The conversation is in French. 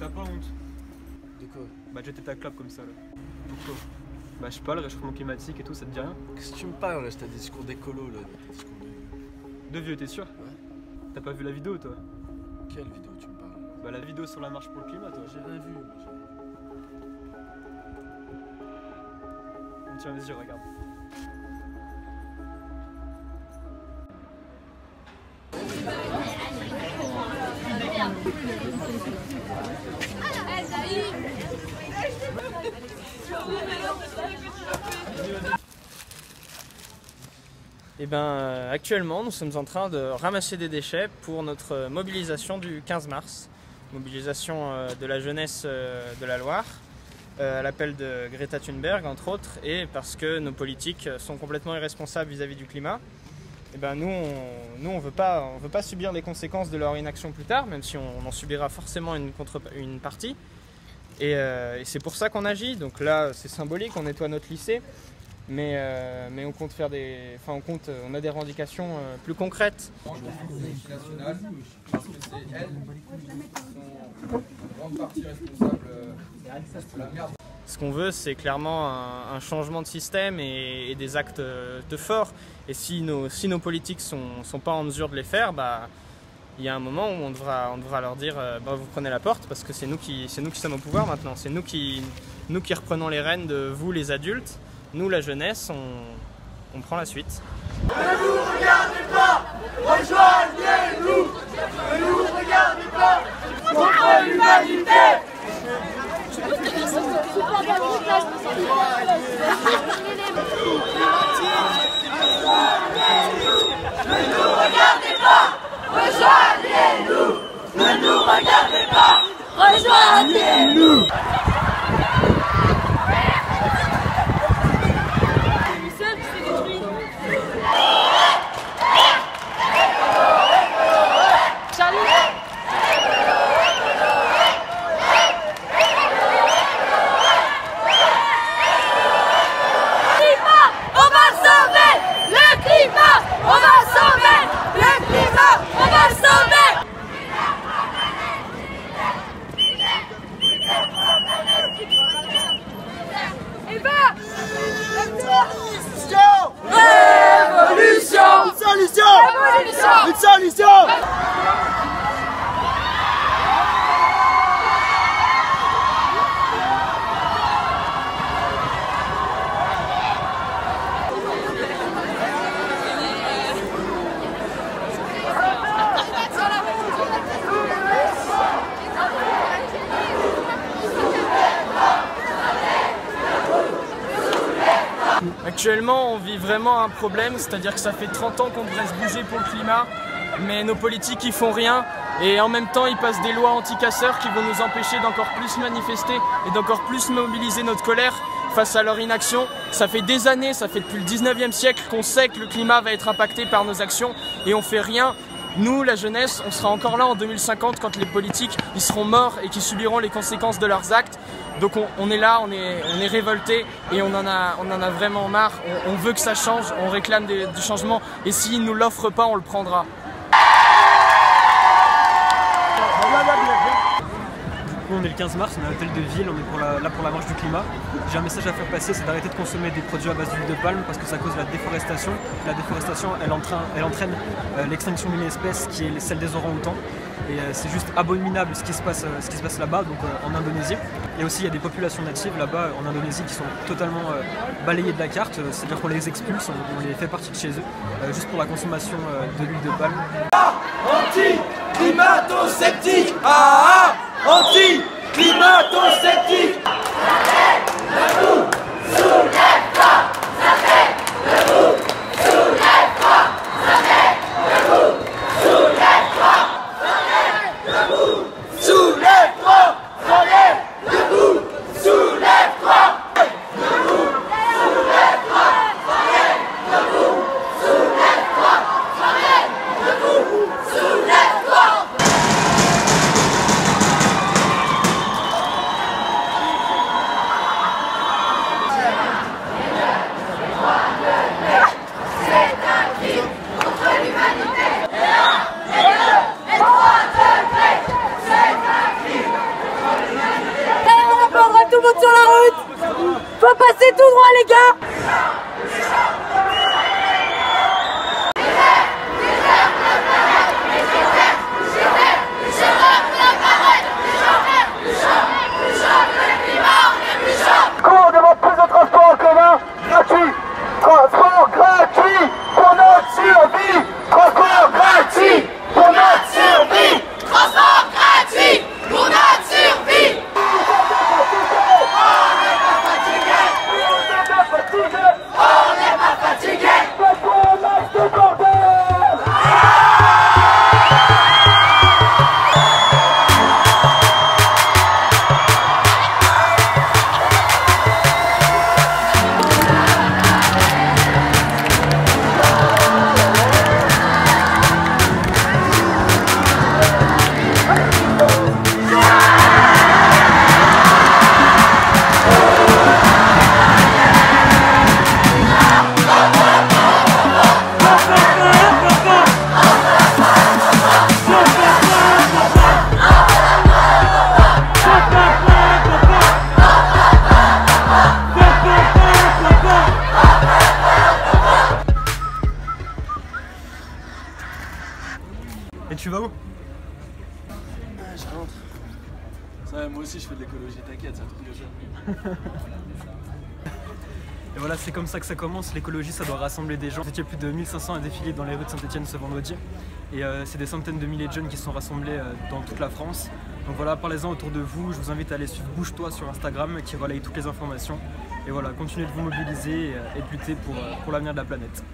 T'as pas honte? De quoi? Bah jeter ta clap comme ça là. Pourquoi? Bah je sais pas, le réchauffement climatique et tout, ça te dit rien? Qu'est-ce que tu me parles là? C'est un discours d'écolo là. Discours De vieux, t'es sûr? Ouais. T'as pas vu la vidéo toi? Quelle vidéo tu me parles? Bah la vidéo sur la marche pour le climat toi. J'ai rien vu. Tiens, vas-y, regarde. Et actuellement, nous sommes en train de ramasser des déchets pour notre mobilisation du 15 mars. Mobilisation de la jeunesse de la Loire, à l'appel de Greta Thunberg entre autres, et parce que nos politiques sont complètement irresponsables vis-à-vis du climat. Et nous on veut pas subir les conséquences de leur inaction plus tard, même si on en subira forcément une partie. Et c'est pour ça qu'on agit. Donc là, c'est symbolique, on nettoie notre lycée. Mais on compte faire on a des revendications plus concrètes. Nationale, parce que c'est elles qui sont en grande partie responsables de la merde. Ce qu'on veut, c'est clairement un changement de système et des actes de forts. Et si nos politiques sont pas en mesure de les faire, il y a un moment où on devra leur dire vous prenez la porte, parce que c'est nous qui sommes au pouvoir maintenant. C'est nous qui reprenons les rênes de vous les adultes. Nous, la jeunesse, on prend la suite. Ne nous regardez pas, rejoignez-nous. Ne nous regardez pas, contre l'humanité. Ne nous regardez pas, rejoignez-nous. Ne nous regardez pas, rejoignez-nous. Une solution! Actuellement, on vit vraiment un problème, c'est-à-dire que ça fait 30 ans qu'on devrait se bouger pour le climat, mais nos politiques ils font rien, et en même temps ils passent des lois anti-casseurs qui vont nous empêcher d'encore plus manifester et d'encore plus mobiliser notre colère face à leur inaction. Ça fait des années, ça fait depuis le 19e siècle qu'on sait que le climat va être impacté par nos actions et on fait rien. Nous, la jeunesse, on sera encore là en 2050 quand les politiques ils seront morts et qui subiront les conséquences de leurs actes. Donc on est là, on est révoltés et on en a vraiment marre. On veut que ça change, on réclame du changement et s'ils ne nous l'offrent pas, on le prendra. On est le 15 mars, on est à l'hôtel de ville, on est là pour la marche du climat. J'ai un message à faire passer, c'est d'arrêter de consommer des produits à base d'huile de palme parce que ça cause la déforestation. La déforestation, elle entraîne l'extinction d'une espèce qui est celle des orang-outans. Et c'est juste abominable ce qui se passe là-bas, donc en Indonésie. Et aussi il y a des populations natives là-bas en Indonésie qui sont totalement balayées de la carte, c'est-à-dire qu'on les expulse, on les fait partie de chez eux, juste pour la consommation de l'huile de palme. Anti-climato-sceptique! Anti-climato-sceptique! Debout, soulève-toi! Ça fait debout, soulève-toi! Ça fait debout, soulève-toi! Ça fait debout, soulève-toi! Ça fait debout, soulève-toi! Debout, soulève-toi! Ça fait debout, soulève-toi! Ça fait debout, soulève-toi! Passez tout droit les gars. Qu'on demande plus de transport en commun gratuit. Transport gratuit pour notre survie. Transport gratuit pour notre survie. Transport gratuit pour notre survie. On n'est pas fatigué. Parce qu'on reste du bordel. Et tu vas où? Je rentre. Ça, moi aussi je fais de l'écologie, t'inquiète, c'est un truc de jeune. Et voilà, c'est comme ça que ça commence. L'écologie, ça doit rassembler des gens. Il y a plus de 1500 à défiler dans les rues de Saint-Etienne ce vendredi. Et c'est des centaines de milliers de jeunes qui sont rassemblés dans toute la France. Donc voilà, parlez-en autour de vous. Je vous invite à aller suivre Bouge-toi sur Instagram qui relaye toutes les informations. Et voilà, continuez de vous mobiliser et de lutter pour l'avenir de la planète.